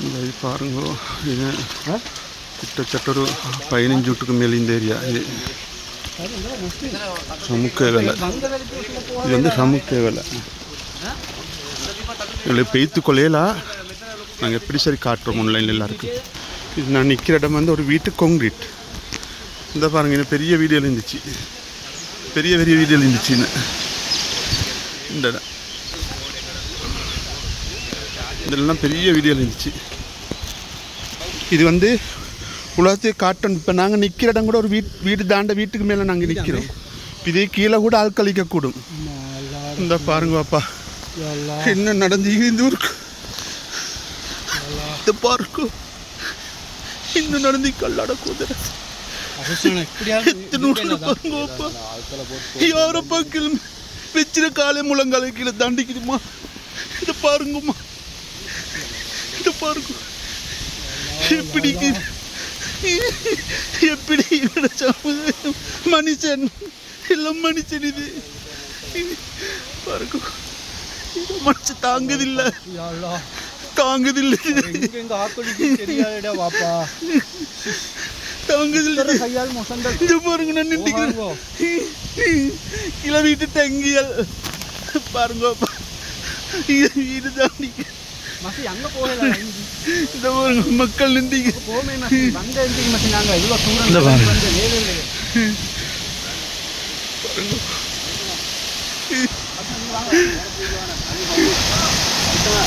இது பாருங்க, இது கிட்டத்தட்ட ஒரு 15 வீட்டுக்கு மேலே இந்த ஏரியா. இது சமுக்க வேலை, இது வந்து சமுக்க வேலை. எங்களுக்கு பெய்த்து கொள்ளையலாம். நாங்கள் எப்படி சரி காட்டுறோம் ஆன்லைனில் எல்லாருக்கும். இது நான் நிற்கிற இடம் வந்து ஒரு வீட்டு கான்கிரீட். இந்த பாருங்க, இன்னும் பெரிய வீடியோவில் இருந்துச்சு, பெரிய பெரிய வீடியோவில் இருந்துச்சுன்னு. இந்த இடம் இதெல்லாம் பெரிய வீடியோவில் இருந்துச்சு. இது வந்து உலகத்தையே காட்டணும். இப்போ நாங்கள் நிற்கிற இடம் கூட ஒரு வீடு தாண்ட வீட்டுக்கு மேலே நாங்கள் நிற்கிறோம். இதே கீழே கூட ஆள் கழிக்கக்கூடும். இந்த பாருங்க பாப்பா, என்ன நடந்து இந்த ஊருக்கு. இந்த பாருங்க, இன்னும் நடந்து கல்லாட கூதுற யார பக்கல் வச்சிட காலை முழங்கால கீழே தாண்டிக்குதுமா. இத பாருங்கம்மா, இத பாருங்க எப்படி எப்படி மனுஷன் எல்லாம் மனுஷன். இது பாருங்க, மனுஷன் தாங்குதில்லை தாங்குதில்லை இது பாருங்க. நான் நின்றுக்கிறேன் கீழே வீட்டு டங்கியல் பாருங்க வீடு தாண்டி இந்த பாருங்க மக்கள் நின்றீங்க.